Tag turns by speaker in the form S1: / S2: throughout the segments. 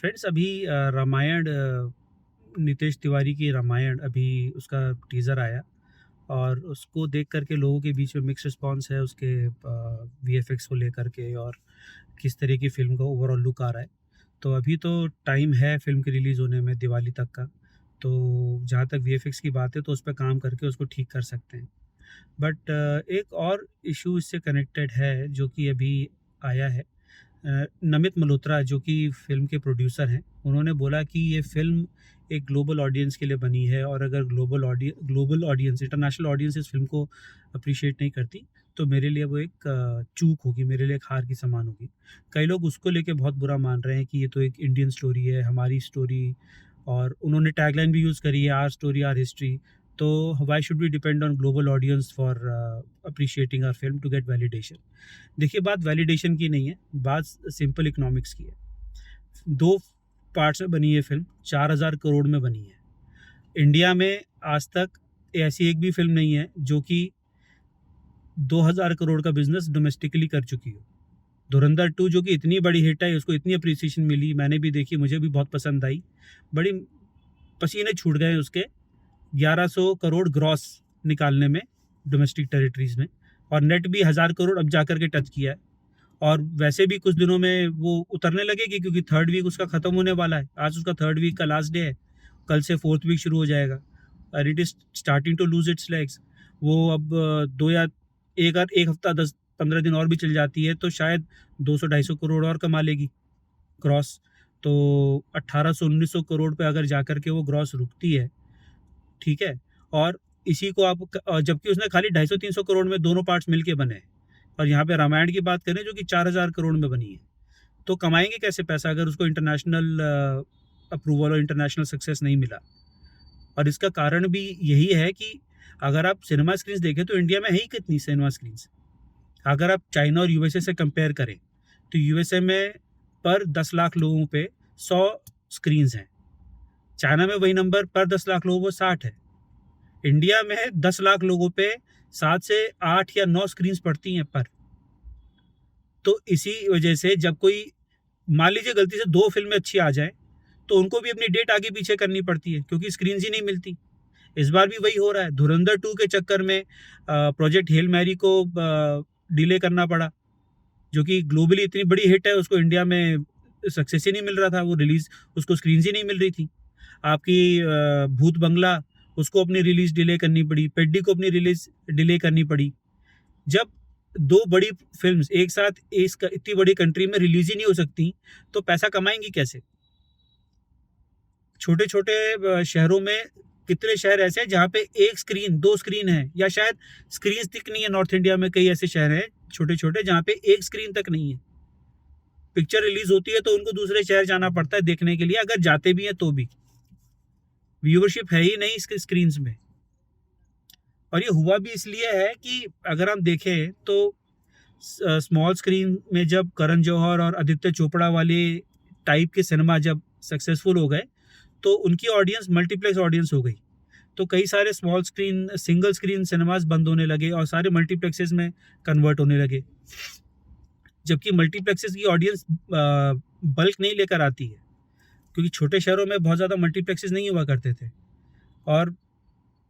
S1: Friends अभी रामायण नितेश तिवारी की रामायण अभी उसका टीज़र आया और उसको देख कर के लोगों के बीच में मिक्स रिस्पॉन्स है उसके वीएफएक्स को लेकर के और किस तरह की फ़िल्म का ओवरऑल लुक आ रहा है। तो अभी तो टाइम है फ़िल्म के रिलीज़ होने में दिवाली तक का। तो जहाँ तक वीएफएक्स की बात है तो उस पे काम करके उसको ठीक कर सकते हैं। बट एक और इश्यू इससे कनेक्टेड है जो कि अभी आया है। नमित मल्होत्रा जो कि फ़िल्म के प्रोड्यूसर हैं, उन्होंने बोला कि ये फ़िल्म एक ग्लोबल ऑडियंस के लिए बनी है और अगर ग्लोबल ऑडियंस, इंटरनेशनल ऑडियंस इस फ़िल्म को अप्रिशिएट नहीं करती, तो मेरे लिए वो एक चूक होगी, मेरे लिए एक हार की समान होगी। कई लोग उसको लेके बहुत बुरा मान रहे हैं कि ये तो एक इंडियन स्टोरी है, हमारी स्टोरी और उन्होंने टैगलाइन भी यूज़ करी है, आवर स्टोरी, आवर हिस्ट्री। तो why should we depend on global audience for appreciating our film to get validation? देखिए बात वैलिडेशन की नहीं है, बात सिंपल इकोनॉमिक्स की है। 2 पार्ट्स में बनी है फ़िल्म, 4000 करोड़ में बनी है। इंडिया में आज तक ऐसी एक भी फ़िल्म नहीं है जो कि 2000 करोड़ का बिज़नेस डोमेस्टिकली कर चुकी हो। धुरंधर 2 जो कि इतनी बड़ी हिट है, उसको इतनी एप्रिसिएशन मिली, मैंने भी देखी, मुझे भी बहुत पसंद आई। बड़ी पसीने छूट गए उसके 1100 करोड़ ग्रॉस निकालने में डोमेस्टिक टेरिटरीज़ में और नेट भी 1000 करोड़ अब जाकर के टच किया है। और वैसे भी कुछ दिनों में वो उतरने लगेगी क्योंकि थर्ड वीक उसका ख़त्म होने वाला है। आज उसका थर्ड वीक का लास्ट डे है, कल से फोर्थ वीक शुरू हो जाएगा और it is starting to lose its legs. वो अब 2 या 1 हफ़्ता 10-15 दिन और भी चल जाती है तो शायद 200-250 करोड़ और कमा लेगी ग्रॉस। तो 1800-1900 करोड़ पे अगर जाकर के वो ग्रॉस रुकती है, ठीक है? और इसी को आप जबकि उसने खाली 250-300 करोड़ में दोनों पार्ट्स मिलके बने हैं। और यहाँ पे रामायण की बात करें जो कि 4000 करोड़ में बनी है। तो कमाएँगे कैसे पैसा अगर उसको इंटरनेशनल अप्रूवल और इंटरनेशनल सक्सेस नहीं मिला? और इसका कारण भी यही है कि अगर आप सिनेमा स्क्रीन्स देखें तो इंडिया में है ही कितनी सिनेमा स्क्रीन्स? अगर आप चाइना और यूएसए से कंपेयर करें, तो यूएसए में पर 10 लाख लोगों पे 100 स्क्रीन्स हैं। चाइना में वही नंबर पर 10 लाख लोगों पे 60 है। इंडिया में 10 लाख लोगों पे 7 से 8 या 9 स्क्रीन्स पड़ती हैं पर। तो इसी वजह से जब कोई मान लीजिए गलती से 2 फ़िल्में अच्छी आ जाएँ, तो उनको भी अपनी डेट आगे-पीछे करनी पड़ती है क्योंकि स्क्रीन्स ही नहीं मिलती। इस बार भी वही हो रहा है। धुरंधर 2 के चक्कर में प्रोजेक्ट हेल मैरी को डिले करना पड़ा, जो कि ग्लोबली इतनी बड़ी हिट है, उसको इंडिया में सक्सेस ही नहीं मिल रहा था, वो रिलीज़ उसको स्क्रीन्स ही नहीं मिल रही थी। आपकी भूत बंगला, उसको अपनी रिलीज़ डिले करनी पड़ी, पेड्डी को अपनी रिलीज़ डिले करनी पड़ी। जब 2 बड़ी फ़िल्म्स एक साथ इतनी बड़ी कंट्री में रिलीज़ ही नहीं हो सकती, तो पैसा कमाएँगी कैसे? छोटे-छोटे शहरों में कितने शहर ऐसे हैं जहाँ पे 1 स्क्रीन, 2 स्क्रीन है या शायद स्क्रीन्स तक नहीं है। नॉर्थ इंडिया में कई ऐसे शहर हैं छोटे-छोटे जहाँ पे 1 स्क्रीन तक नहीं है। पिक्चर रिलीज़ होती है तो उनको दूसरे शहर जाना पड़ता है देखने के लिए, अगर जाते भी हैं तो भी। व्यूवरशिप है ही नहीं इसके स्क्रीन्स में। और ये हुआ भी इसलिए है कि अगर हम देखें तो स्मॉल स्क्रीन में जब करण जौहर और आदित्य चोपड़ा वाले टाइप के सिनेमा जब सक्सेसफुल हो गए, तो उनकी ऑडियंस मल्टीप्लेक्स ऑडियंस हो गई। तो कई सारे small screen, single screen cinemas बंद होने लगे और सारे मल्टीप्लेक्सेस में कन्वर्ट होने लगे। जबकि मल्टीप्लेक्सेस की ऑडियंस बल्क नहीं लेकर आती है, क्योंकि छोटे शहरों में बहुत ज़्यादा मल्टीप्लेक्सेस नहीं हुआ करते थे। और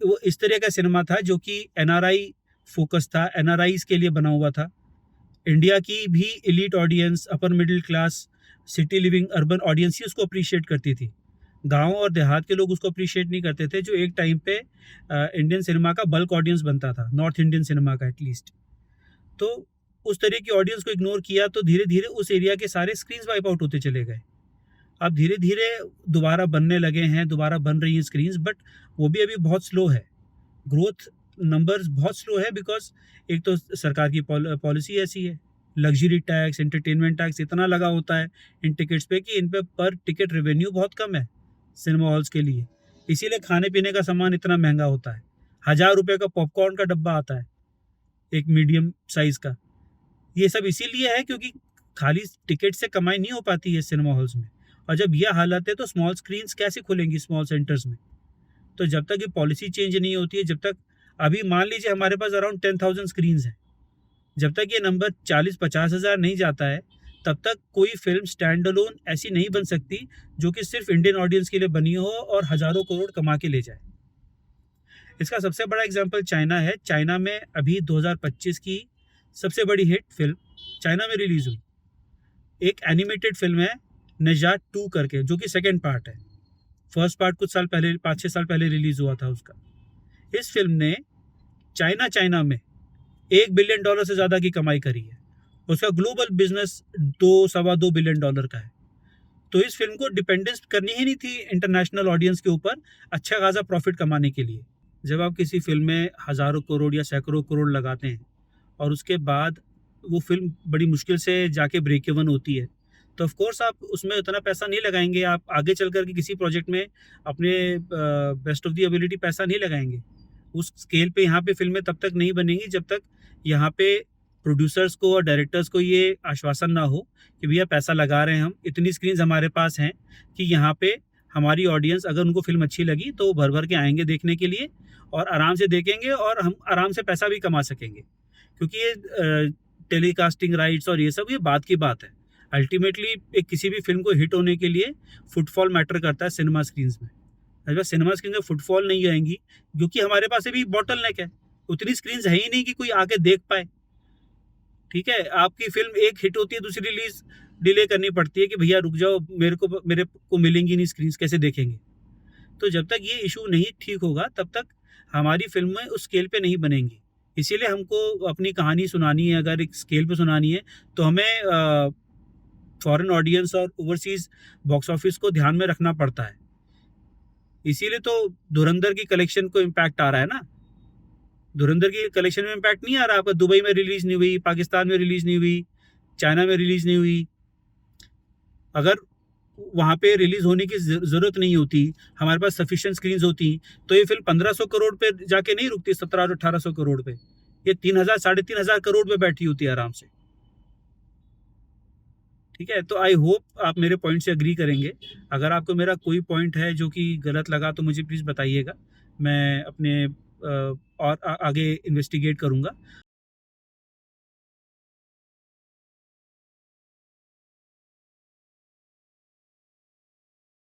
S1: वो इस तरह का सिनेमा था जो कि एनआरआई फ़ोकस था, एनआरआईज़ के लिए बना हुआ था। इंडिया की भी elite audience, upper middle class, city living urban audience ही उसको अप्रिशिएट करती थी। गाँव और देहात के लोग उसको अप्रिशिएट नहीं करते थे, जो एक टाइम पे इंडियन सिनेमा का बल्क ऑडियंस बनता था, नॉर्थ इंडियन सिनेमा का एटलीस्ट। तो उस तरह की ऑडियंस को इग्नोर किया तो धीरे-धीरे उस एरिया के सारे स्क्रीन्स वाइप आउट होते चले गए। अब धीरे-धीरे दोबारा बनने लगे हैं, दोबारा बन रही हैं स्क्रीन्स, बट वो भी अभी बहुत स्लो है। ग्रोथ नंबर्स बहुत स्लो है बिकॉज़ एक तो सरकार की पॉलिसी ऐसी है। लग्ज़री टैक्स, एंटरटेनमेंट टैक्स इतना लगा होता है इन टिकट्स पे कि इन पे पर टिकट रेवेन्यू बहुत कम है सिनेमा हॉल्स के लिए। इसीलिए खाने-पीने का सामान इतना महँगा होता है। ₹1000 का पॉपकॉर्न का डब्बा आता है, एक मीडियम साइज़ का। ये सब इसीलिए है क्योंकि खाली टिकट से कमाई नहीं हो पाती है सिनेमा हॉल्स में। और जब ये हालत है तो स्मॉल स्क्रीन्स कैसे खुलेंगी स्मॉल सेंटर्स में? तो जब तक ये पॉलिसी चेंज नहीं होती है, जब तक अभी मान लीजिए हमारे पास अराउंड 10,000 स्क्रीन्स हैं, जब तक ये नंबर 40-50 हज़ार नहीं जाता है, तब तक कोई फ़िल्म स्टैंड अलोन ऐसी नहीं बन सकती जो कि सिर्फ़ इंडियन ऑडियंस के लिए बनी हो और हज़ारों करोड़ कमा के ले जाए। इसका सबसे बड़ा एग्ज़ाम्पल चाइना है। चाइना में अभी 2025 की सबसे बड़ी हिट फ़िल्म चाइना में रिलीज़ हुई। एक एनिमेटेड फ़िल्म है निन्जा 2 करके, जो कि सेकंड पार्ट है। फर्स्ट पार्ट कुछ साल पहले, 5-6 साल पहले रिलीज़ हुआ था उसका। इस फ़िल्म ने चाइना में $1 बिलियन से ज़्यादा की कमाई करी है। उसका ग्लोबल बिजनेस 2-2.25 बिलियन का है। तो इस फिल्म को डिपेंडेंस करनी ही नहीं थी इंटरनेशनल ऑडियंस के ऊपर अच्छा खासा प्रॉफिट कमाने के लिए। जब आप किसी फिल्म में हज़ारों करोड़ या सैकड़ों करोड़ लगाते हैं और उसके बाद वो फिल्म बड़ी मुश्किल से जाके ब्रेक इवन होती है, तो ऑफ कोर्स आप उसमें उतना पैसा नहीं लगाएंगे। आप आगे चल कर के किसी प्रोजेक्ट में अपने बेस्ट ऑफ द एबिलिटी पैसा नहीं लगाएंगे। उस स्केल पे यहाँ पे फिल्में तब तक नहीं बनेंगी जब तक यहाँ पे प्रोड्यूसर्स को और डायरेक्टर्स को ये आश्वासन ना हो कि भैया पैसा लगा रहे हैं हम, इतनी स्क्रीन्स हमारे पास हैं कि यहाँ पे हमारी ऑडियंस अगर उनको फिल्म अच्छी लगी तो वो भर भर के आएंगे देखने के लिए और आराम से देखेंगे और हम आराम से पैसा भी कमा सकेंगे। क्योंकि ये टेलीकास्टिंग राइट्स और ये सब ये बात की बात है। अल्टीमेटली एक किसी भी फिल्म को हिट होने के लिए फुटफॉल मैटर करता है सिनेमा स्क्रीन्स में। अगर सिनेमा स्क्रीन में फुटफॉल नहीं आएंगी, क्योंकि हमारे पास अभी बॉटल नेक है, उतनी स्क्रीन्स है ही नहीं कि कोई आके देख पाए। ठीक है, आपकी फिल्म एक हिट होती है, दूसरी रिलीज डिले करनी पड़ती है कि भैया रुक जाओ, मेरे को मिलेंगी नहीं स्क्रीन्स, कैसे देखेंगे। तो जब तक ये इशू नहीं ठीक होगा तब तक हमारी फिल्में उस स्केल पे नहीं बनेंगी। इसीलिए हमको अपनी कहानी सुनानी है, अगर एक स्केल पे सुनानी है तो हमें फॉरेन ऑडियंस और ओवरसीज बॉक्स ऑफिस को ध्यान में रखना पड़ता है। इसीलिए तो धुरंधर की कलेक्शन को इम्पैक्ट आ रहा है ना। धुरंधर की कलेक्शन में इम्पैक्ट नहीं आ रहा। आपका दुबई में रिलीज नहीं हुई, पाकिस्तान में रिलीज नहीं हुई, चाइना में रिलीज नहीं हुई। अगर वहाँ पे रिलीज होने की जरूरत नहीं होती, हमारे पास सफिशिएंट स्क्रीन्स होती, तो ये फिल्म 1500 करोड़ पे जाके नहीं रुकती, 1700-1800 करोड़ पे। ये 3000-3500 करोड़ पे बैठी होती है आराम से। ठीक है, तो आई होप आप मेरे पॉइंट से अग्री करेंगे। अगर आपको मेरा कोई पॉइंट है जो कि गलत लगा तो मुझे प्लीज़ बताइएगा। मैं अपने और आगे इन्वेस्टिगेट करूँगा